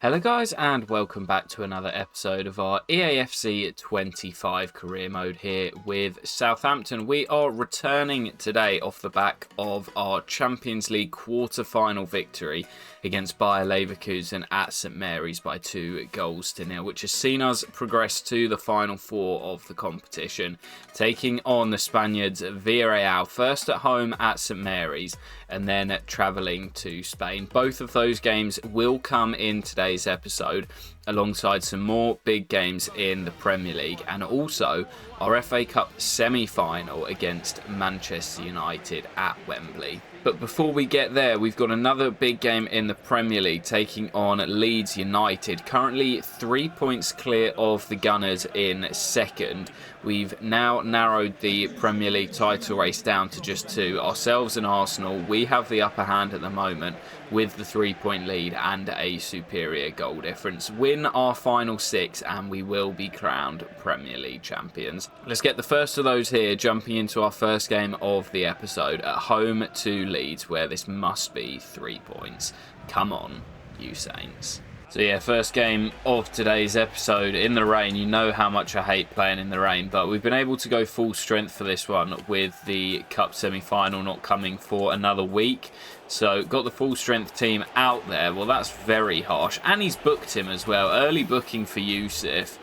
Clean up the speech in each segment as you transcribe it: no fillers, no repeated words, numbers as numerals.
Hello guys and welcome back to another episode of our EAFC 25 career mode here with Southampton. We are returning today off the back of our Champions League quarter-final victory against Bayer Leverkusen at St Mary's by 2-0, which has seen us progress to the final four of the competition, taking on the Spaniards Villarreal, first at home at St Mary's and then travelling to Spain. Both of those games will come in today's episode alongside some more big games in the Premier League and also our FA Cup semi-final against Manchester United at Wembley. But before we get there, we've got another big game in the Premier League taking on Leeds United. Currently 3 points clear of the Gunners in second. We've now narrowed the Premier League title race down to just two. Ourselves and Arsenal, we have the upper hand at the moment with the 3-point lead and a superior goal difference. Win our final six and we will be crowned Premier League champions. Let's get the first of those here, jumping into our first game of the episode at home to Leeds, where this must be 3 points. Come on, you Saints. So yeah, first game of today's episode in the rain. You know how much I hate playing in the rain, but we've been able to go full strength for this one with the Cup semi-final not coming for another week. So got the full strength team out there. Well, that's very harsh. And he's booked him as well. Early booking for Yusuf.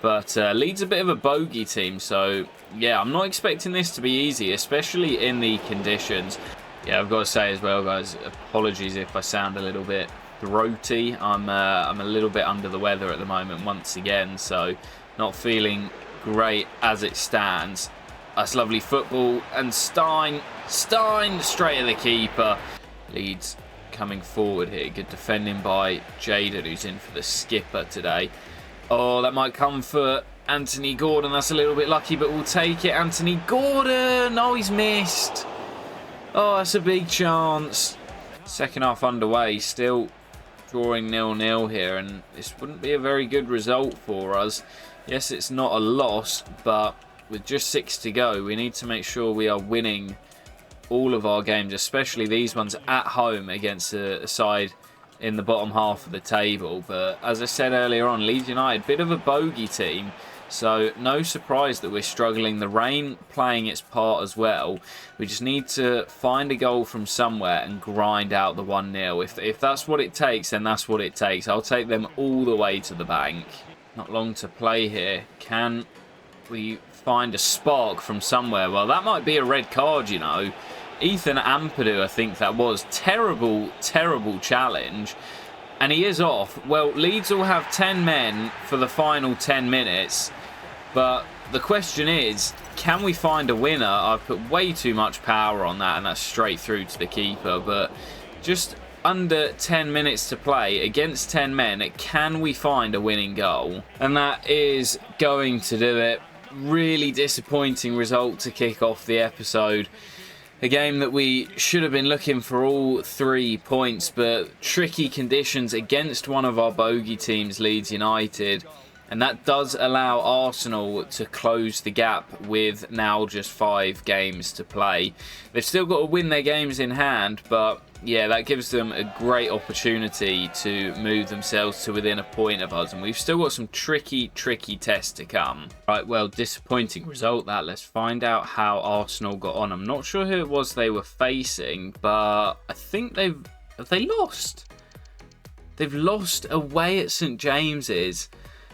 But Leeds a bit of a bogey team. So yeah, I'm not expecting this to be easy, especially in the conditions. Yeah, I've got to say as well, guys, apologies if I sound a little bit throaty. I'm a little bit under the weather at the moment once again, so not feeling great as it stands. That's lovely football, and Stein straight at the keeper. Leeds coming forward here. Good defending by Jadon, who's in for the skipper today. Oh, that might come for Anthony Gordon. That's a little bit lucky, but we'll take it. Anthony Gordon! Oh, he's missed. Oh, that's a big chance. Second half underway, still drawing 0-0 here, and this wouldn't be a very good result for us. Yes, it's not a loss, but with just 6 to go, we need to make sure we are winning all of our games, especially these ones at home against a side in the bottom half of the table. But as I said earlier on, Leeds United, bit of a bogey team. So no surprise that we're struggling. The rain playing its part as well. We just need to find a goal from somewhere and grind out the 1-0. If that's what it takes, then that's what it takes. I'll take them all the way to the bank. Not long to play here. Can we find a spark from somewhere? Well, that might be a red card, you know. Ethan Ampadu, I think that was. Terrible, terrible challenge. And he is off. Well, Leeds will have 10 men for the final 10 minutes. But the question is, can we find a winner? I've put way too much power on that, and that's straight through to the keeper. But just under 10 minutes to play against 10 men, can we find a winning goal? And that is going to do it. Really disappointing result to kick off the episode. A game that we should have been looking for all 3 points, but tricky conditions against one of our bogey teams, Leeds United. And that does allow Arsenal to close the gap with now just 5 games to play. They've still got to win their games in hand, but yeah, that gives them a great opportunity to move themselves to within a point of us. And we've still got some tricky tests to come. Right, well, disappointing result that. Let's find out how Arsenal got on. I'm not sure who it was they were facing, but I think have they lost? They've lost away at St James's.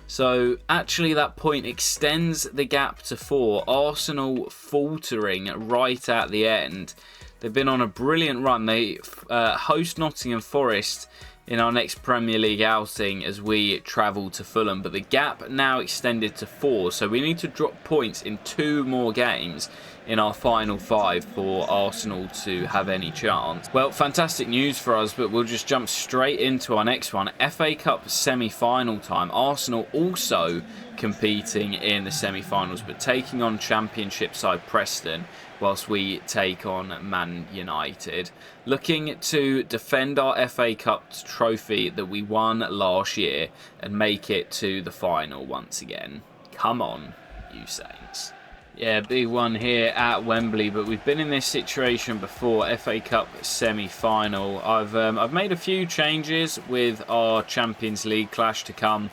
So actually that point extends the gap to 4. Arsenal faltering right at the end. They've been on a brilliant run. They host Nottingham Forest in our next Premier League outing as we travel to Fulham. But the gap now extended to 4. So we need to drop points in 2 more games in our final 5 for Arsenal to have any chance. Well, fantastic news for us, but we'll just jump straight into our next one. FA Cup semi-final time. Arsenal also competing in the semi-finals, but taking on Championship side Preston, whilst we take on Man United. Looking to defend our FA Cup trophy that we won last year and make it to the final once again. Come on, you Saints. Yeah, big one here at Wembley, but we've been in this situation before. FA Cup semi-final. I've made a few changes with our Champions League clash to come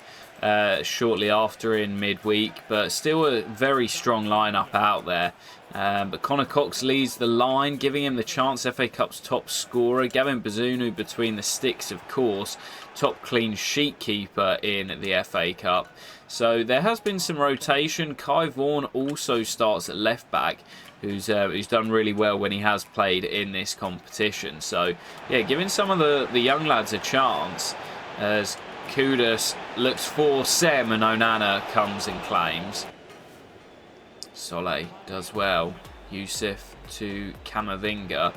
shortly after in midweek, but still a very strong lineup out there. But Connor Cox leads the line, giving him the chance. FA Cup's top scorer. Gavin Bazunu between the sticks, of course. Top clean sheet keeper in the FA Cup. So there has been some rotation. Kai Vaughan also starts at left back, who's done really well when he has played in this competition. So yeah, giving some of the young lads a chance as Kudus looks for Sem and Onana comes and claims. Solé does well. Yusuf to Camavinga.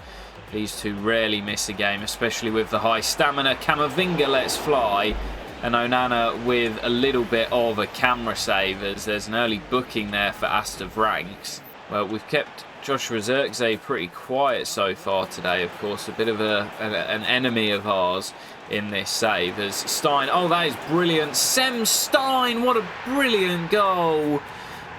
These two rarely miss a game, especially with the high stamina. Camavinga lets fly. And Onana with a little bit of a camera save as there's an early booking there for Aston Ranks. Well, we've kept Joshua Zirkzee pretty quiet so far today, of course. A bit of an enemy of ours in this save as Stein. Oh, that is brilliant. Sem Stein, what a brilliant goal.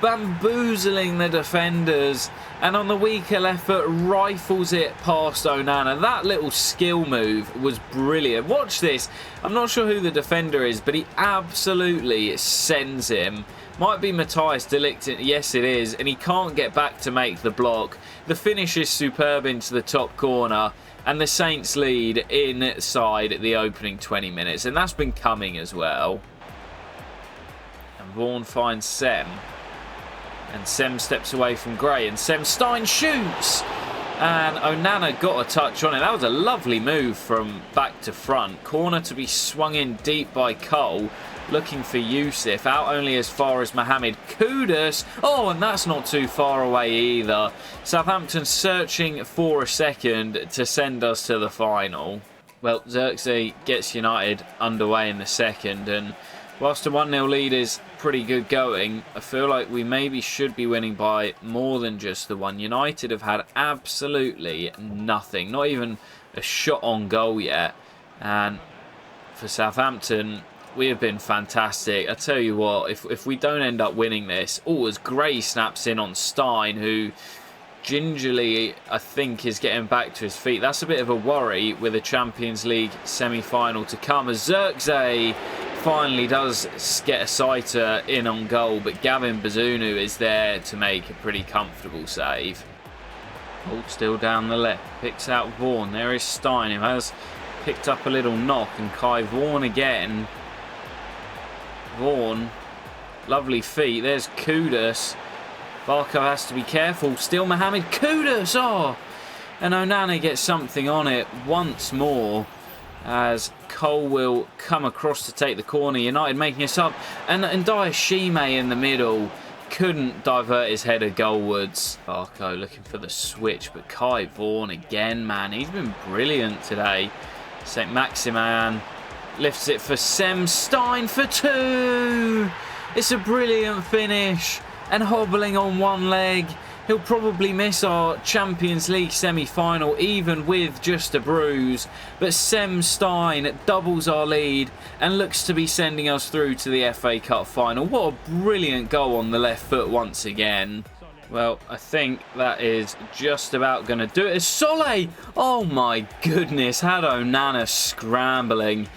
Bamboozling the defenders, and on the weaker left foot rifles it past Onana. That little skill move was brilliant. Watch this. I'm not sure who the defender is, but he absolutely sends him. Might be Matthias de Ligt. Yes, it is, and he can't get back to make the block. The finish is superb into the top corner, and the Saints lead inside the opening 20 minutes, and that's been coming as well. And Vaughan finds Sem. And Sem steps away from Gray, and Sem Stein shoots! And Onana got a touch on it. That was a lovely move from back to front. Corner to be swung in deep by Cole, looking for Yusuf. Out only as far as Mohamed Kudus. Oh, and that's not too far away either. Southampton searching for a second to send us to the final. Well, Zirkzee gets United underway in the second, and whilst a 1-0 lead is pretty good going, I feel like we maybe should be winning by more than just the one. United have had absolutely nothing, not even a shot on goal yet. And for Southampton, we have been fantastic. I tell you what, if we don't end up winning this, oh, as Gray snaps in on Stein, who gingerly, I think, is getting back to his feet. That's a bit of a worry with a Champions League semi-final to come, as Zirkzee finally does get a sighter in on goal, but Gavin Bazunu is there to make a pretty comfortable save. Hold still down the left, picks out Vaughan. There is Stein, who has picked up a little knock, and Kai Vaughan again. Vaughan, lovely feet. There's Kudus. Barco has to be careful. Still Mohamed Kudus. Oh! And Onana gets something on it once more as Cole will come across to take the corner. United making a sub. And Ndiaye Shime in the middle couldn't divert his header goalwards. Barco looking for the switch, but Kai Vaughan again, man. He's been brilliant today. St. Maximan lifts it for Sem Stein for 2. It's a brilliant finish. And hobbling on one leg, he'll probably miss our Champions League semi-final even with just a bruise. But Sem Stein doubles our lead and looks to be sending us through to the FA Cup final. What a brilliant goal on the left foot once again. Well, I think that is just about going to do it. As Solé, oh my goodness, had Onana scrambling.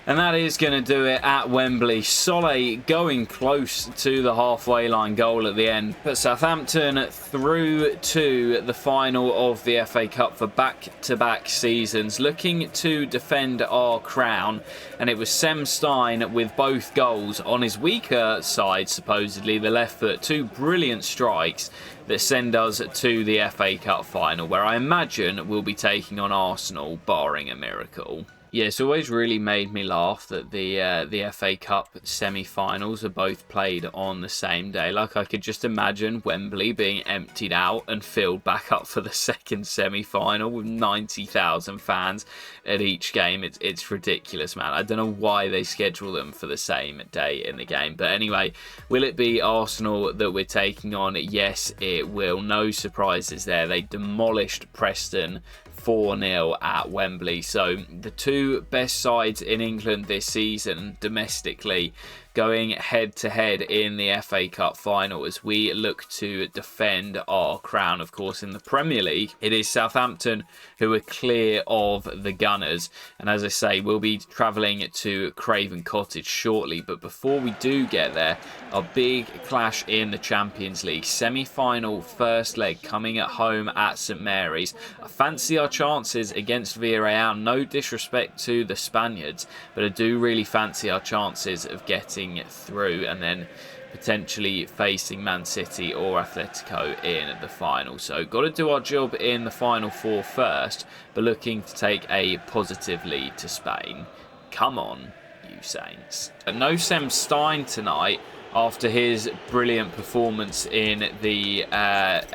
And that is going to do it at Wembley. Solé going close to the halfway line goal at the end. But Southampton through to the final of the FA Cup for back-to-back seasons, looking to defend our crown. And it was Sem Stein with both goals on his weaker side, supposedly, the left foot. 2 brilliant strikes that send us to the FA Cup final, where I imagine we'll be taking on Arsenal, barring a miracle. Yeah, it's always really made me laugh that the FA Cup semi-finals are both played on the same day. Like, I could just imagine Wembley being emptied out and filled back up for the second semi-final with 90,000 fans at each game. It's ridiculous, man. I don't know why they schedule them for the same day in the game. But anyway, will it be Arsenal that we're taking on? Yes, it will. No surprises there. They demolished Preston 4-0 at Wembley. So the two two best sides in England this season domestically, going head to head in the FA Cup final as we look to defend our crown. Of course, in the Premier League, it is Southampton who are clear of the Gunners. And as I say, we'll be travelling to Craven Cottage shortly. But before we do get there, a big clash in the Champions League. Semi-final first leg coming at home at St Mary's. I fancy our chances against Villarreal. No disrespect to the Spaniards, but I do really fancy our chances of getting through and then potentially facing Man City or Atletico in the final. So got to do our job in the final four first, but looking to take a positive lead to Spain. Come on, you Saints. No Sem Stein tonight after his brilliant performance in the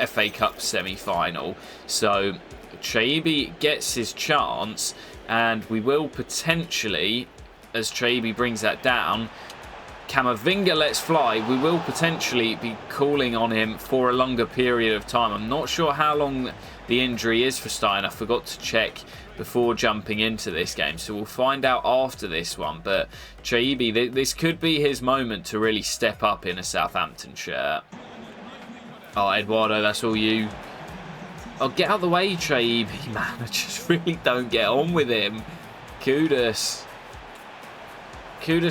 FA Cup semi-final. So Chaibi gets his chance, and we will potentially, as Chaibi brings that down, Camavinga lets fly. We will potentially be calling on him for a longer period of time. I'm not sure how long the injury is for Stein. I forgot to check before jumping into this game, so we'll find out after this one. But Chaibi, this could be his moment to really step up in a Southampton shirt. Oh, Eduardo, that's all you. Oh, get out of the way, Chaibi, man. I just really don't get on with him. Kudus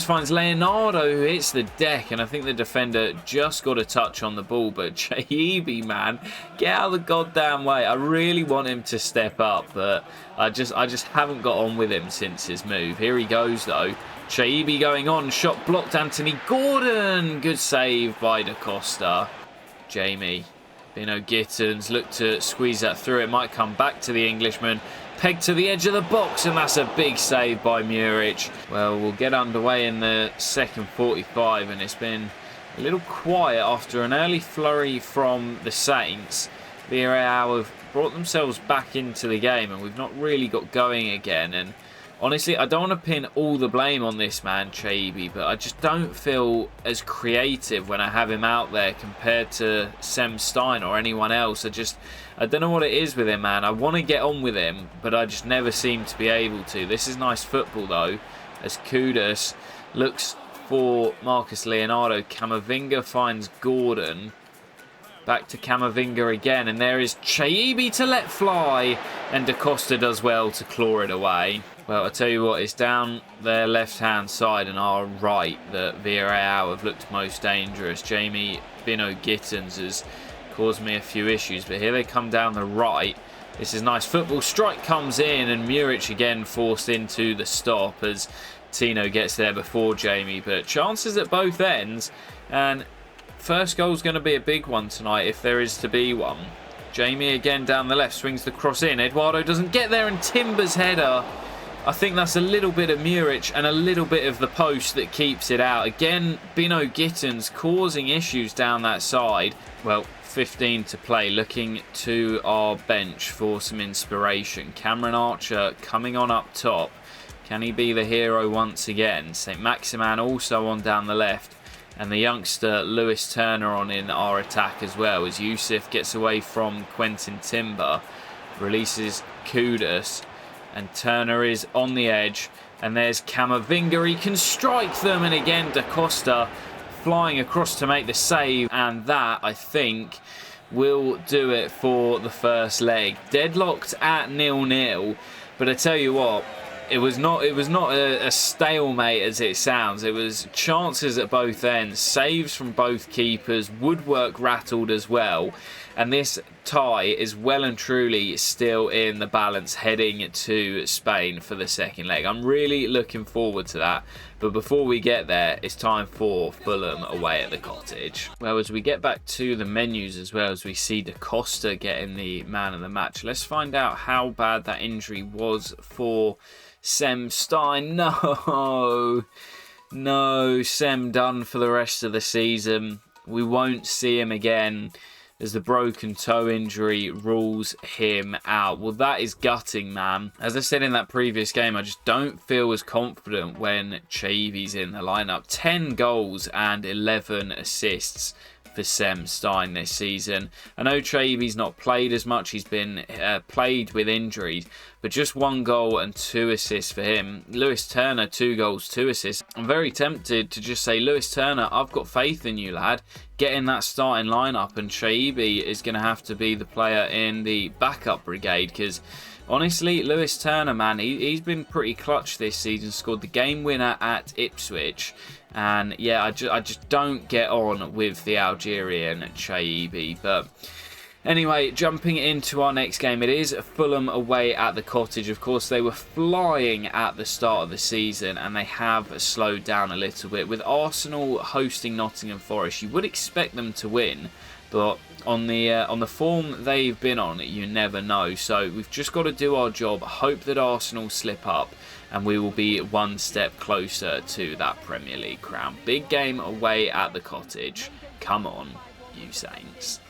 finds Leonardo, who hits the deck, and I think the defender just got a touch on the ball. But Chaibi, man, get out of the goddamn way. I really want him to step up, but I just haven't got on with him since his move. Here he goes, though. Chaibi going on. Shot blocked, Anthony Gordon. Good save by Da Costa. Jamie. Bino Gittins look to squeeze that through. It might come back to the Englishman. Pegged to the edge of the box, and that's a big save by Muric. Well, we'll get underway in the second 45, and it's been a little quiet after an early flurry from the Saints. Villarreal have brought themselves back into the game, and we've not really got going again. And honestly, I don't want to pin all the blame on this man, Chaibi, but I just don't feel as creative when I have him out there compared to Sem Stein or anyone else. I don't know what it is with him, man. I want to get on with him, but I just never seem to be able to. This is nice football, though, as Kudus looks for Marcus Leonardo. Camavinga finds Gordon. Back to Camavinga again, and there is Chaibi to let fly, and Da Costa does well to claw it away. Well, I tell you what, it's down their left-hand side and our right that Villarreal have looked most dangerous. Jamie Bino Gittins has caused me a few issues, but here they come down the right. This is nice football. Strike comes in, and Muric again forced into the stop as Tino gets there before Jamie. But chances at both ends, and first goal's going to be a big one tonight if there is to be one. Jamie again down the left, swings the cross in. Eduardo doesn't get there, and Timber's header. I think that's a little bit of Muric and a little bit of the post that keeps it out. Again, Bino Gittins causing issues down that side. Well, 15 to play, looking to our bench for some inspiration. Cameron Archer coming on up top. Can he be the hero once again? St. Maximan also on down the left. And the youngster Lewis Turner on in our attack as well, as Yusuf gets away from Quentin Timber. Releases Kudus. And Turner is on the edge. And there's Camavinga. He can strike them. And again, Da Costa flying across to make the save. And that, I think, will do it for the first leg. Deadlocked at 0-0. But I tell you what, it was not a stalemate as it sounds. It was chances at both ends, saves from both keepers, woodwork rattled as well. And this tie is well and truly still in the balance heading to Spain for the second leg. I'm really looking forward to that. But before we get there, it's time for Fulham away at the Cottage. Well, as we get back to the menus as well, as we see Da Costa getting the man of the match, let's find out how bad that injury was for Sem Stein. No, Sem done for the rest of the season. We won't see him again as the broken toe injury rules him out. Well, that is gutting, man. As I said in that previous game, I just don't feel as confident when Chaibi's in the lineup. 10 goals and 11 assists for Sem Stein this season. I know Chaibi's not played as much. He's been plagued with injuries, but just 1 goal and 2 assists for him. Lewis Turner, 2 goals, 2 assists. I'm very tempted to just say, Lewis Turner, I've got faith in you, lad. Get in that starting lineup, and Chaibi is going to have to be the player in the backup brigade, because honestly, Lewis Turner, man, he's been pretty clutch this season. Scored the game winner at Ipswich. And yeah, I just don't get on with the Algerian Chaibi. But anyway, jumping into our next game, it is Fulham away at the Cottage. Of course, they were flying at the start of the season, and they have slowed down a little bit. With Arsenal hosting Nottingham Forest, you would expect them to win, but on the form they've been on, you never know. So we've just got to do our job, hope that Arsenal slip up, and we will be 1 step closer to that Premier League crown. Big game away at the Cottage. Come on, you Saints.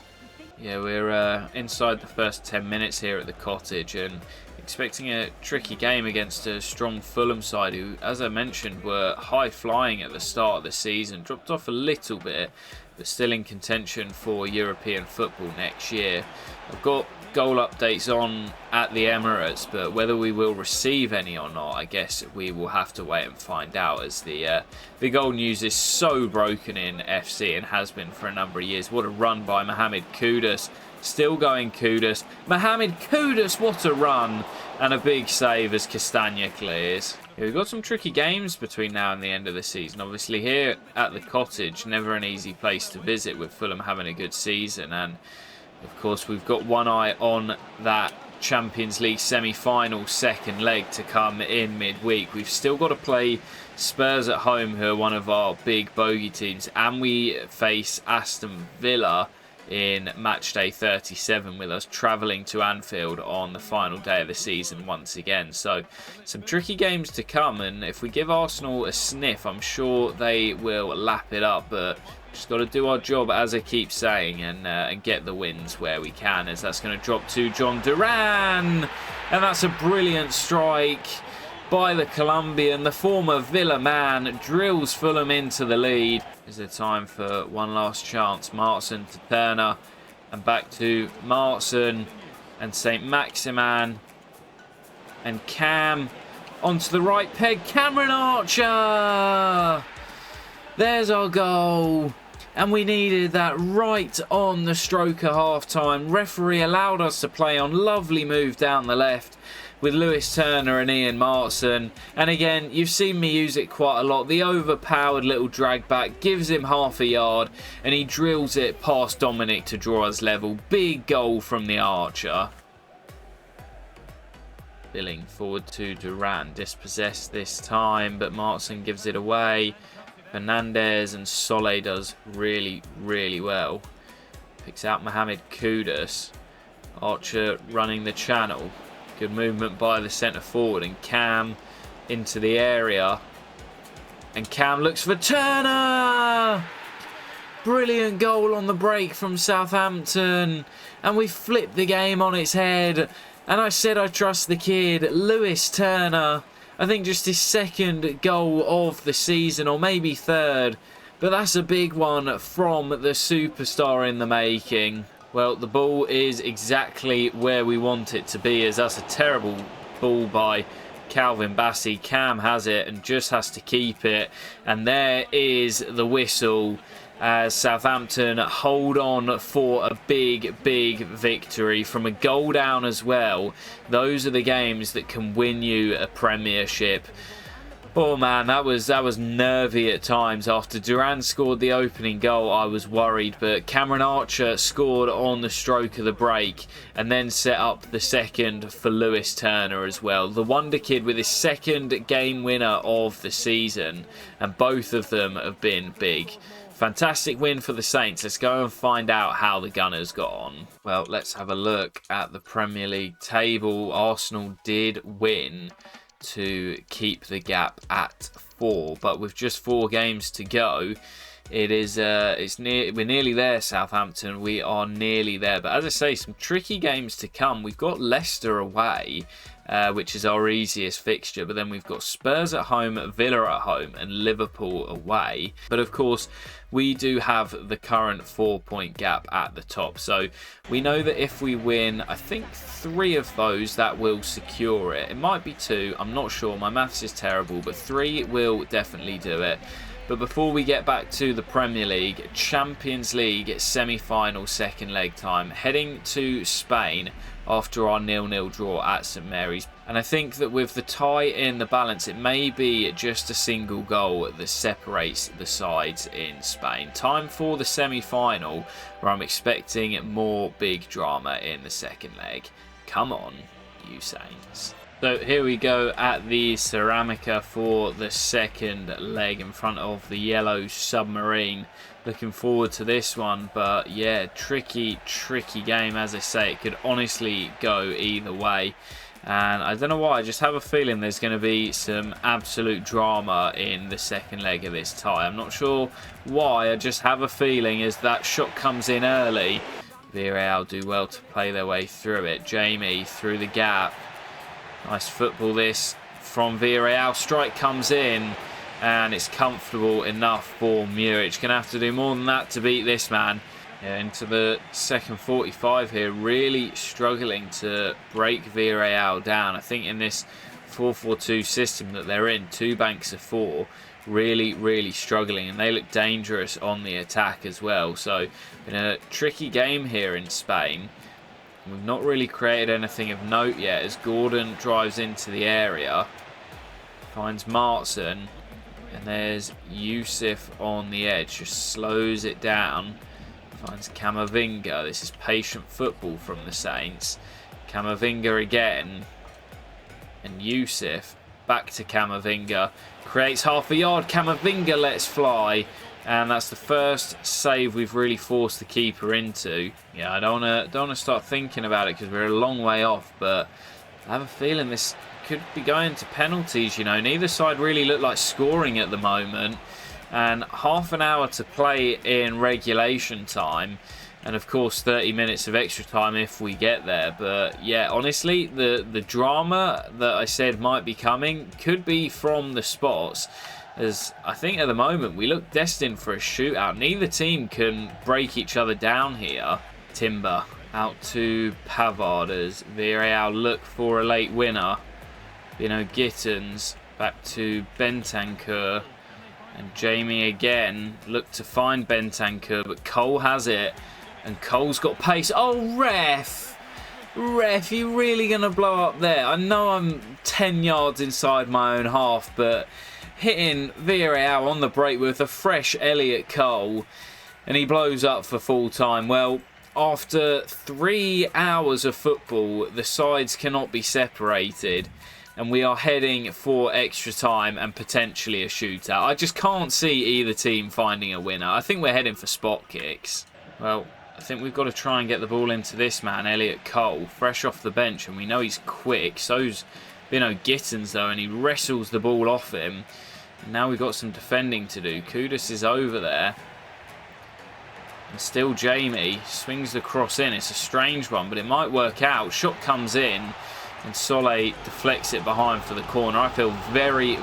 Yeah, we're inside the first 10 minutes here at the Cottage, and expecting a tricky game against a strong Fulham side who, as I mentioned, were high-flying at the start of the season. Dropped off a little bit, but still in contention for European football next year. I've got goal updates on at the Emirates, but whether we will receive any or not, I guess we will have to wait and find out, as the goal news is so broken in FC and has been for a number of years. What a run by Mohamed Kudus. Still going Kudus. Mohamed Kudus, what a run. And a big save as Castagna clears. Yeah, we've got some tricky games between now and the end of the season. Obviously here at the Cottage, never an easy place to visit with Fulham having a good season. And of course, we've got one eye on that Champions League semi-final second leg to come in midweek. We've still got to play Spurs at home, who are one of our big bogey teams, and we face Aston Villa in match day 37, with us travelling to Anfield on the final day of the season once again. So some tricky games to come, and if we give Arsenal a sniff, I'm sure they will lap it up, but just got to do our job, as I keep saying, and get the wins where we can, as that's going to drop to John Duran. And that's a brilliant strike by the Colombian. The former Villa man drills Fulham into the lead. Is there time for one last chance? Martson to Turner, and back to Martson and St. Maximan, and Cam onto the right peg. Cameron Archer! There's our goal. And we needed that right on the stroke at half-time. Referee allowed us to play on. Lovely move down the left with Lewis Turner and Ian Martson. And again, you've seen me use it quite a lot. The overpowered little drag back gives him half a yard, and he drills it past Dominic to draw us level. Big goal from the Archer. Billing forward to Duran. Dispossessed this time, but Martson gives it away. Fernandez and Solé does really, really well. Picks out Mohamed Kudus. Archer running the channel. Good movement by the centre forward, and Cam into the area. And Cam looks for Turner! Brilliant goal on the break from Southampton. And we flipped the game on its head. And I said I trust the kid, Lewis Turner. I think just his second goal of the season, or maybe third. But that's a big one from the superstar in the making. Well, the ball is exactly where we want it to be, as that's a terrible ball by Calvin Bassey. Cam has it and just has to keep it. And there is the whistle, as Southampton hold on for a big, big victory from a goal down as well. Those are the games that can win you a Premiership. Oh man, that was nervy at times. After Duran scored the opening goal, I was worried, but Cameron Archer scored on the stroke of the break and then set up the second for Lewis Turner as well. The wonder kid with his second game winner of the season, and both of them have been big. Fantastic win for the Saints. Let's go and find out how the Gunners got on. Well, let's have a look at the Premier League table. Arsenal did win to keep the gap at 4, but with just 4 games to go, we're nearly there, Southampton. We are nearly there, but as I say, some tricky games to come. We've got Leicester away, which is our easiest fixture. But then we've got Spurs at home, Villa at home, and Liverpool away. But of course, we do have the current 4-point gap at the top. So we know that if we win, I think 3 of those, that will secure it. It might be 2, I'm not sure. My maths is terrible, but 3 will definitely do it. But before we get back to the Premier League, Champions League semi-final second leg time, heading to Spain after our 0-0 draw at St Mary's. And I think that with the tie in the balance, it may be just a single goal that separates the sides in Spain. Time for the semi-final, where I'm expecting more big drama in the second leg. Come on, you Saints. So here we go at the Ceramica for the second leg in front of the yellow submarine. Looking forward to this one, but yeah, tricky game. As I say, it could honestly go either way. And I don't know why, I just have a feeling there's going to be some absolute drama in the second leg of this tie. I'm not sure why, I just have a feeling as that shot comes in early, Villarreal do well to play their way through it. Jamie through the gap. Nice football this from Villarreal. Strike comes in and it's comfortable enough for Muric. Going to have to do more than that to beat this man. Yeah, into the second 45 here. Really struggling to break Villarreal down. I think in this 4-4-2 system that they're in, 2 banks of 4, really struggling. And they look dangerous on the attack as well. So, been a tricky game here in Spain. We've not really created anything of note yet as Gordon drives into the area. Finds Martin. And there's Yusuf on the edge. Just slows it down. Finds Camavinga. This is patient football from the Saints. Camavinga again. And Yusuf back to Camavinga. Creates half a yard. Camavinga lets fly. And that's the first save we've really forced the keeper into. Yeah, I don't want to start thinking about it because we're a long way off. But I have a feeling this could be going to penalties, you know. Neither side really look like scoring at the moment. And half an hour to play in regulation time. And of course 30 minutes of extra time if we get there. But yeah, honestly, the drama that I said might be coming could be from the spots. As I think at the moment we look destined for a shootout. Neither team can break each other down here. Timber out to Pavard as Villarreal look for a late winner. Gittins back to Bentancur. And Jamie again look to find Bentancur, but Cole has it. And Cole's got pace. Oh, ref! Ref, you really going to blow up there? I know I'm 10 yards inside my own half, but hitting Villarreal on the break with a fresh Elliot Cole, and he blows up for full time. Well, after 3 hours of football, the sides cannot be separated, and we are heading for extra time and potentially a shootout. I just can't see either team finding a winner. I think we're heading for spot kicks. Well, I think we've got to try and get the ball into this man, Elliot Cole, fresh off the bench, and we know he's quick. So's Gittins though, and he wrestles the ball off him. And now we've got some defending to do. Kudus is over there. And still Jamie swings the cross in. It's a strange one, but it might work out. Shot comes in, and Solé deflects it behind for the corner. I feel very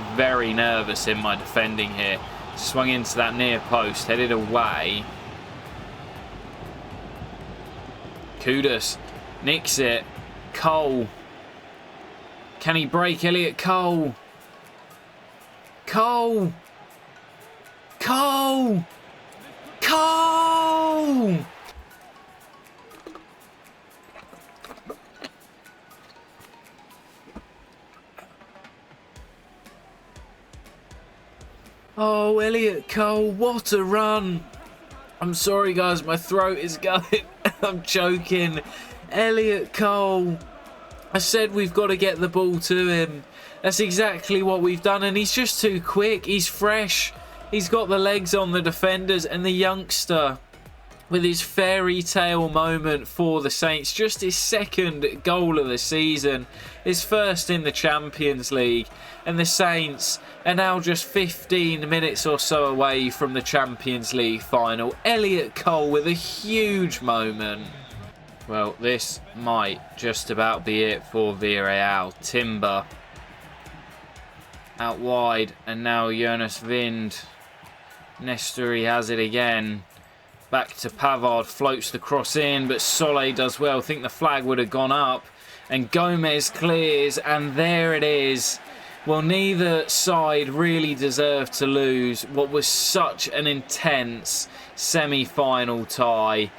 nervous in my defending here. Swung into that near post, headed away. Kudus nicks it. Cole. Can he break Elliot Cole? Cole! Cole! Cole! Oh, Elliot Cole, what a run! I'm sorry guys, my throat is going. I'm choking. Elliot Cole. I said we've got to get the ball to him. That's exactly what we've done, and he's just too quick. He's fresh. He's got the legs on the defenders, and the youngster with his fairy tale moment for the Saints. Just his second goal of the season. His first in the Champions League. And the Saints are now just 15 minutes or so away from the Champions League final. Elliot Cole with a huge moment. Well, this might just about be it for Villarreal. Timber out wide, and now Jonas Vind. Nestor, he has it again. Back to Pavard, floats the cross in, but Solé does well. I think the flag would have gone up. And Gomez clears, and there it is. Well, neither side really deserved to lose what was such an intense semi-final tie.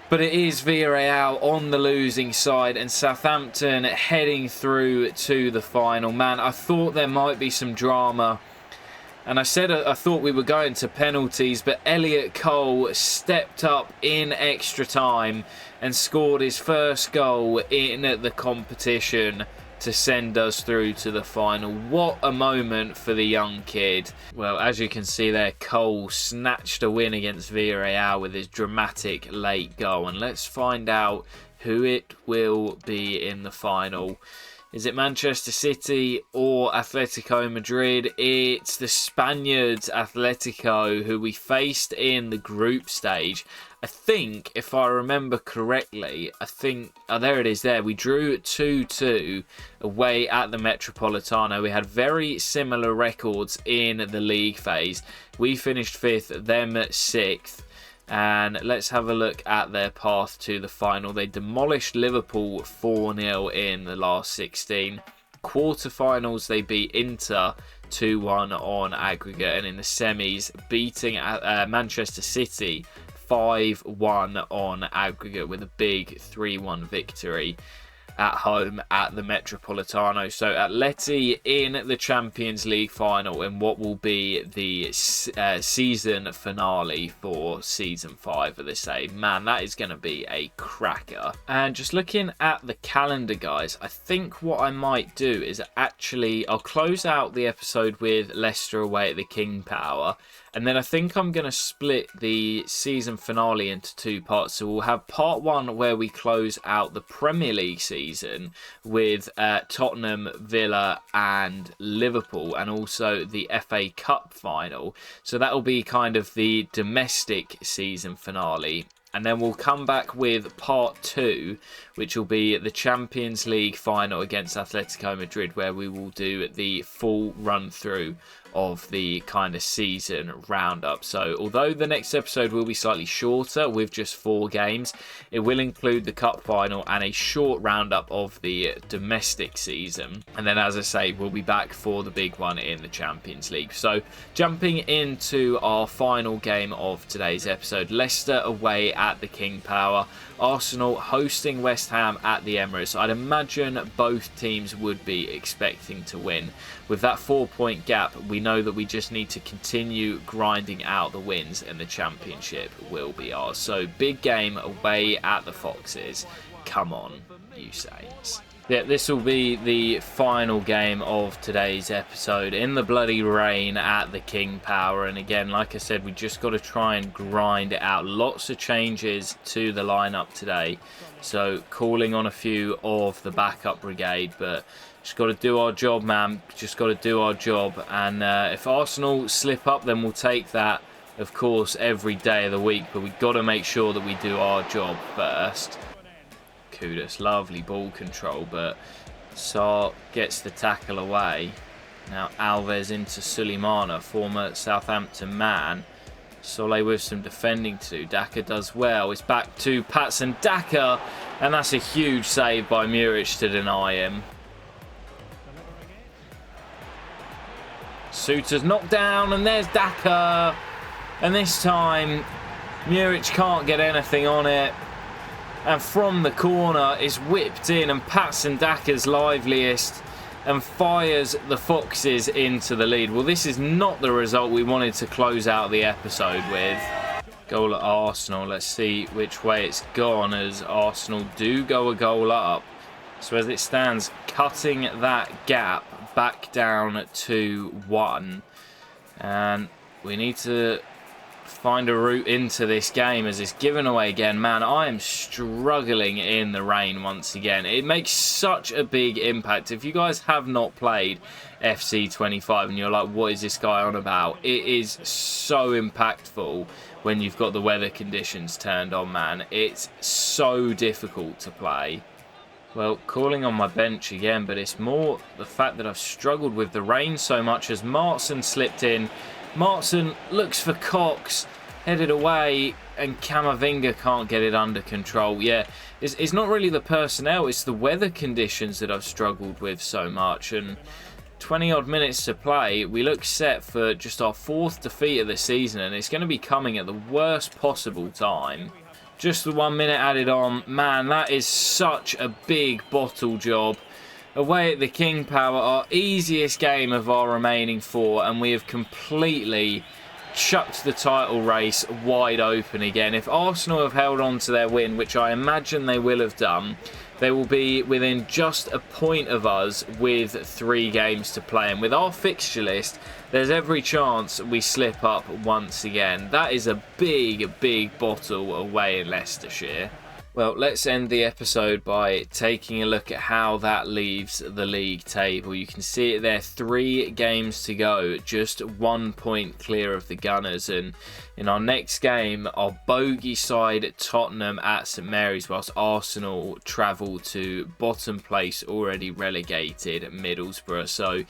But it is Villarreal on the losing side and Southampton heading through to the final. Man, I thought there might be some drama. And I said I thought we were going to penalties, but Elliot Cole stepped up in extra time and scored his first goal in the competition to send us through to the final. What a moment for the young kid. Well, as you can see there, Cole snatched a win against Villarreal with his dramatic late goal. And let's find out who it will be in the final. Is it Manchester City or Atletico Madrid? It's the Spaniards, Atletico, who we faced in the group stage. I think, if I remember correctly, there it is there. We drew 2-2 away at the Metropolitano. We had very similar records in the league phase. We finished 5th, them 6th. And let's have a look at their path to the final. They demolished Liverpool 4-0 in the last 16. Quarterfinals, they beat Inter 2-1 on aggregate. And in the semis, beating Manchester City 5-1 on aggregate with a big 3-1 victory at home at the Metropolitano. So Atleti in the Champions League final in what will be the season finale for season 5 of this A. Man, that is going to be a cracker. And just looking at the calendar, guys, I think what I might do is I'll close out the episode with Leicester away at the King Power. And then I think I'm going to split the season finale into 2 parts. So we'll have part 1 where we close out the Premier League season with Tottenham, Villa and Liverpool, and also the FA Cup final. So that will be kind of the domestic season finale. And then we'll come back with part 2, which will be the Champions League final against Atletico Madrid, where we will do the full run through of the kind of season roundup. So although the next episode will be slightly shorter with just 4 games, it will include the cup final and a short roundup of the domestic season. And then, as I say, we'll be back for the big one in the Champions League. So jumping into our final game of today's episode, Leicester away at the King Power, Arsenal hosting West Ham at the Emirates. I'd imagine both teams would be expecting to win. With that 4-point gap, we know that we just need to continue grinding out the wins and the championship will be ours. So big game away at the Foxes. Come on, you Saints. Yeah, this will be the final game of today's episode in the bloody rain at the King Power. And again, like I said, we just got to try and grind it out. Lots of changes to the lineup today. So calling on a few of the backup brigade, but just got to do our job, man. Just got to do our job. And if Arsenal slip up, then we'll take that, of course, every day of the week. But we've got to make sure that we do our job first. Kudus, lovely ball control, but Sarr gets the tackle away. Now Alves into Suleimana, former Southampton man. Solé with some defending to do. Daka does well. It's back to Patson Daka, and that's a huge save by Muric to deny him. Suter's knocked down, and there's Daka. And this time, Muric can't get anything on it. And from the corner is whipped in, and Patson Daka's liveliest and fires the Foxes into the lead. Well, this is not the result we wanted to close out the episode with. Goal at Arsenal. Let's see which way it's gone, as Arsenal do go a goal up. So as it stands, cutting that gap back down to 1. And we need to find a route into this game as it's given away again. Man, I am struggling in the rain once again. It makes such a big impact. If you guys have not played FC 25 and you're like, what is this guy on about? It is so impactful when you've got the weather conditions turned on, man. It's so difficult to play. Well, calling on my bench again, but it's more the fact that I've struggled with the rain so much as Martson slipped in. Martson looks for Cox, headed away, and Camavinga can't get it under control. Yeah, it's not really the personnel, it's the weather conditions that I've struggled with so much. And 20 odd minutes to play, we look set for just our 4th defeat of the season, and it's going to be coming at the worst possible time. Just the 1 minute added on. Man, that is such a big bottle job. Away at the King Power, our easiest game of our remaining 4, and we have completely chucked the title race wide open again. If Arsenal have held on to their win, which I imagine they will have done, they will be within just a point of us with 3 games to play. And with our fixture list, there's every chance we slip up once again. That is a big, big bottle away in Leicestershire. Well, let's end the episode by taking a look at how that leaves the league table. You can see it there, 3 games to go, just 1 point clear of the Gunners. And in our next game, our bogey side Tottenham at St Mary's, whilst Arsenal travel to bottom place, already relegated Middlesbrough. So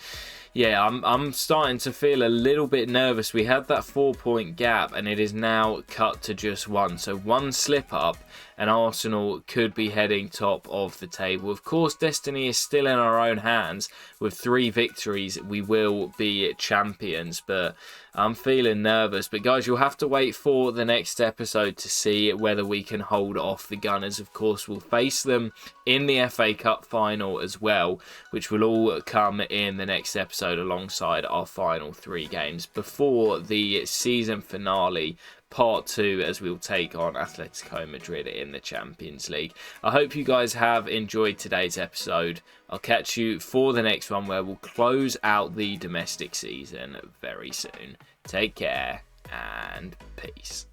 yeah, I'm starting to feel a little bit nervous. We had that 4-point gap and it is now cut to just 1. So 1 slip up and Arsenal could be heading top of the table. Of course, destiny is still in our own hands. With 3 victories, we will be champions, but I'm feeling nervous. But guys, you'll have to wait for the next episode to see whether we can hold off the Gunners. Of course, we'll face them in the FA Cup final as well, which will all come in the next episode alongside our final 3 games before the season finale, part 2, as we'll take on Atletico Madrid in the Champions League. I hope you guys have enjoyed today's episode. I'll catch you for the next one where we'll close out the domestic season very soon. Take care and peace.